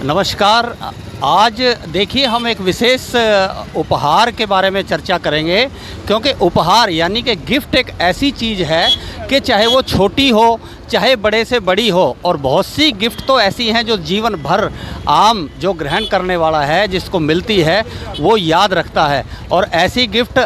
नमस्कार। आज देखिए हम एक विशेष उपहार के बारे में चर्चा करेंगे, क्योंकि उपहार यानी कि गिफ्ट एक ऐसी चीज़ है कि चाहे वो छोटी हो चाहे बड़े से बड़ी हो, और बहुत सी गिफ्ट तो ऐसी हैं जो जीवन भर आम जो ग्रहण करने वाला है जिसको मिलती है वो याद रखता है। और ऐसी गिफ्ट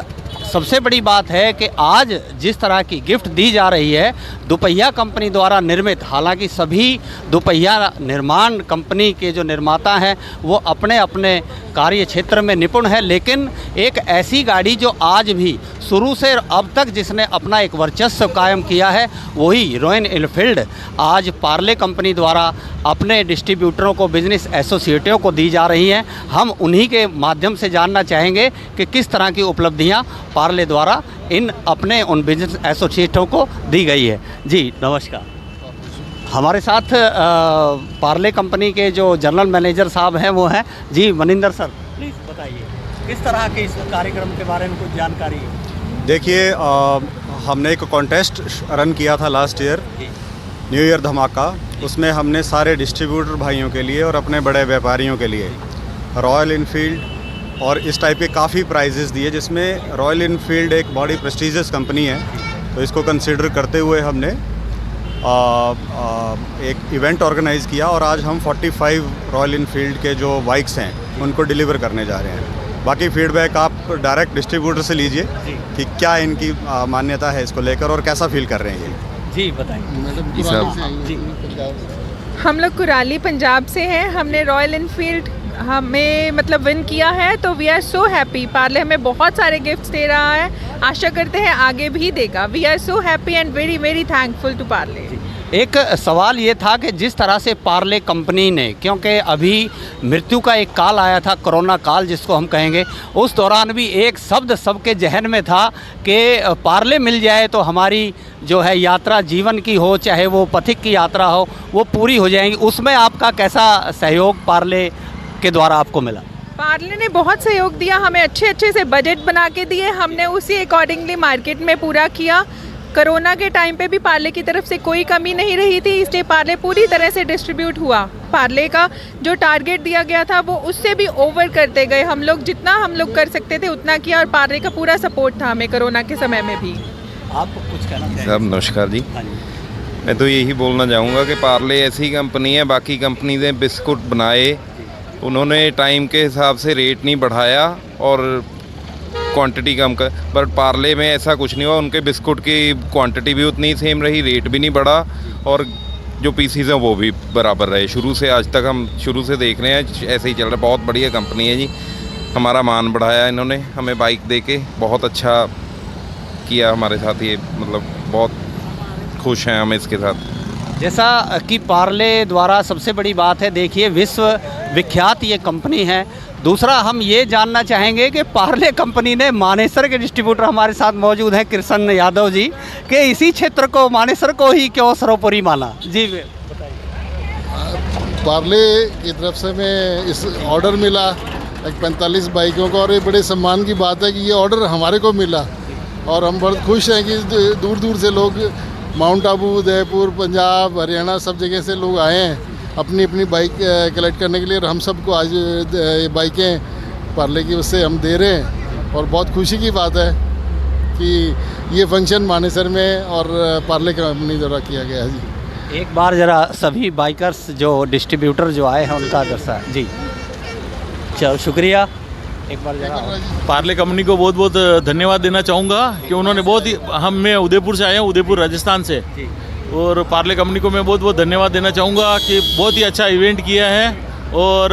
सबसे बड़ी बात है कि आज जिस तरह की गिफ्ट दी जा रही है दुपहिया कंपनी द्वारा निर्मित, हालांकि सभी दुपहिया निर्माण कंपनी के जो निर्माता हैं वो अपने अपने कार्य क्षेत्र में निपुण है, लेकिन एक ऐसी गाड़ी जो आज भी शुरू से अब तक जिसने अपना एक वर्चस्व कायम किया है वही रॉयल एनफील्ड आज पार्ले कंपनी द्वारा अपने डिस्ट्रीब्यूटरों को, बिजनेस एसोसिएटों को दी जा रही हैं। हम उन्हीं के माध्यम से जानना चाहेंगे कि किस तरह की उपलब्धियां पार्ले द्वारा इन अपने उन बिजनेस एसोसिएटों को दी गई है। जी नमस्कार। हमारे साथ पार्ले कंपनी के जो जनरल मैनेजर साहब हैं वो हैं जी मनिंदर सर, प्लीज़ बताइए किस तरह के इस कार्यक्रम के बारे में कुछ जानकारी है। देखिए, हमने एक कॉन्टेस्ट रन किया था लास्ट ईयर, न्यू ईयर धमाका। उसमें हमने सारे डिस्ट्रीब्यूटर भाइयों के लिए और अपने बड़े व्यापारियों के लिए रॉयल इनफील्ड और इस टाइप के काफ़ी प्राइजेज़ दिए, जिसमें रॉयल इनफील्ड एक बड़ी प्रेस्टीजियस कंपनी है, तो इसको कंसिडर करते हुए हमने एक इवेंट ऑर्गेनाइज़ किया और आज हम 45 रॉयल इनफील्ड के जो बाइक्स हैं उनको डिलीवर करने जा रहे हैं। बाकी फीडबैक आप डायरेक्ट डिस्ट्रीब्यूटर से लीजिए कि क्या इनकी मान्यता है इसको लेकर और कैसा फील कर रहे हैं ये। जी बताइए। जी हम लोग कुराली पंजाब से हैं। हमने रॉयल इनफील्ड हमें मतलब विन किया है, तो we are so happy. Parle हमें बहुत सारे गिफ्ट्स दे रहा है, आशा करते हैं आगे भी देगा। We are so happy and very very thankful to Parle. एक सवाल ये था कि जिस तरह से पार्ले कंपनी ने, क्योंकि अभी मृत्यु का एक काल आया था, कोरोना काल जिसको हम कहेंगे, उस दौरान भी एक शब्द सबके जहन में था कि पार्ले मिल जाए तो हमारी जो है यात्रा जीवन की हो चाहे वो पथिक की यात्रा हो वो पूरी हो जाएंगी। उसमें आपका कैसा सहयोग पार्ले के द्वारा आपको मिला? पार्ले ने बहुत सहयोग दिया, हमें अच्छे से बजट बना के दिए, हमने उसी अकॉर्डिंगली मार्केट में पूरा किया। कोरोना के टाइम पे भी पार्ले की तरफ से कोई कमी नहीं रही थी, इसलिए पार्ले पूरी तरह से डिस्ट्रीब्यूट हुआ। पार्ले का जो टारगेट दिया गया था वो उससे भी ओवर करते गए हम लोग, जितना हम लोग कर सकते थे उतना किया, और पार्ले का पूरा सपोर्ट था हमें कोरोना के समय में भी। आप कुछ कहना चाहेंगे? साहब नमस्कार जी। मैं तो यही बोलना चाहूँगा कि पार्ले ऐसी कंपनी है, बाकी कंपनी ने बिस्कुट बनाए, उन्होंने टाइम के हिसाब से रेट नहीं बढ़ाया और क्वांटिटी कम कर, बट पार्ले में ऐसा कुछ नहीं हुआ। उनके बिस्कुट की क्वांटिटी भी उतनी सेम रही, रेट भी नहीं बढ़ा और जो पीसीज हैं वो भी बराबर रहे। शुरू से आज तक हम शुरू से देख रहे हैं ऐसे ही चल रहा है। बहुत बढ़िया कंपनी है जी, हमारा मान बढ़ाया इन्होंने, हमें बाइक दे के बहुत अच्छा किया हमारे साथ। ये मतलब बहुत खुश हैं हम इसके साथ। जैसा कि पार्ले द्वारा सबसे बड़ी बात है, देखिए विश्व विख्यात ये कंपनी है। दूसरा हम ये जानना चाहेंगे कि पार्ले कंपनी ने मानेसर के डिस्ट्रीब्यूटर हमारे साथ मौजूद हैं कृष्ण यादव जी, कि इसी क्षेत्र को मानेसर को ही क्यों सर्वोपरि माना? जी पार्ले की तरफ से मैं इस ऑर्डर मिला एक 45 बाइकों का, और ये बड़े सम्मान की बात है कि ये ऑर्डर हमारे को मिला और हम बहुत खुश हैं कि दूर दूर से लोग माउंट आबू, उदयपुर, पंजाब, हरियाणा सब जगह से लोग आए हैं अपनी अपनी बाइक कलेक्ट करने के लिए, और हम सबको आज ये बाइकें पार्ले की उससे हम दे रहे हैं। और बहुत खुशी की बात है कि ये फंक्शन मानेसर में और पार्ले कंपनी द्वारा किया गया है जी। एक बार ज़रा सभी बाइकर्स जो डिस्ट्रीब्यूटर जो आए हैं उनका दर्शा जी। चलो शुक्रिया। एक बार जरा पार्ले कंपनी को बहुत बहुत धन्यवाद देना चाहूँगा कि उन्होंने बहुत ही, मैं उदयपुर से आया हूँ, उदयपुर राजस्थान से, और पार्ले कंपनी को मैं बहुत बहुत धन्यवाद देना चाहूँगा कि बहुत ही अच्छा इवेंट किया है, और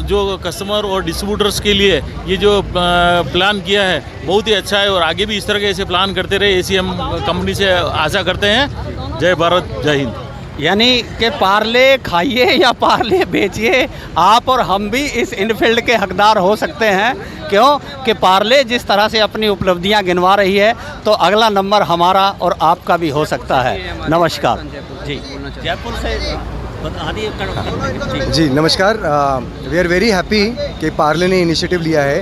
जो कस्टमर और डिस्ट्रीब्यूटर्स के लिए ये जो प्लान किया है बहुत ही अच्छा है, और आगे भी इस तरह के ऐसे प्लान करते रहे, ऐसी हम कंपनी से आशा करते हैं। जय भारत, जय हिंद। यानी कि पार्ले खाइए या पार्ले बेचिए, आप और हम भी इस इनफील्ड के हकदार हो सकते हैं। क्यों कि पार्ले जिस तरह से अपनी उपलब्धियां गिनवा रही है तो अगला नंबर हमारा और आपका भी हो सकता है। नमस्कार जी। जयपुर से जी नमस्कार। वी आर वेरी हैप्पी कि पार्ले ने इनिशिएटिव लिया है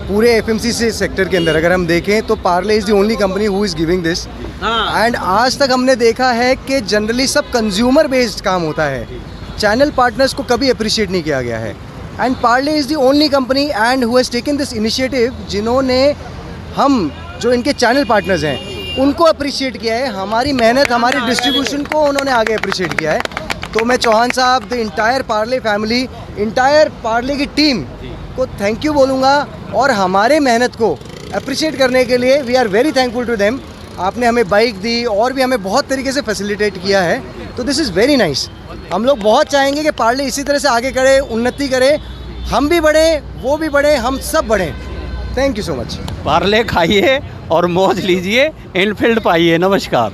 पूरे एफएमसीजी सेक्टर के अंदर। अगर हम देखें तो Parle is the only company who is giving this and आज तक हमने देखा है कि जनरली सब कंज्यूमर बेस्ड काम होता है, चैनल पार्टनर्स को कभी अप्रिशिएट नहीं किया गया है। And Parle is the only company and who has taken this initiative, जिन्होंने हम जो इनके चैनल पार्टनर्स हैं उनको अप्रिशिएट किया है, हमारी मेहनत हमारी डिस्ट्रीब्यूशन को उन्होंने आगे अप्रिशिएट किया है। तो मैं चौहान साहब, the entire Parle family, entire Parle की टीम को थैंक यू बोलूँगा, और हमारे मेहनत को अप्रिशिएट करने के लिए we are very thankful to them. आपने हमें बाइक दी और भी हमें बहुत तरीके से फैसिलिटेट किया है, तो दिस इज़ वेरी नाइस। हम लोग बहुत चाहेंगे कि पार्ले इसी तरह से आगे करे, उन्नति करे, हम भी बढ़ें, वो भी बढ़ें, हम सब बढ़ें। Thank you so much. Parle खाइए और मौज लीजिए, इनफील्ड पाइए। नमस्कार।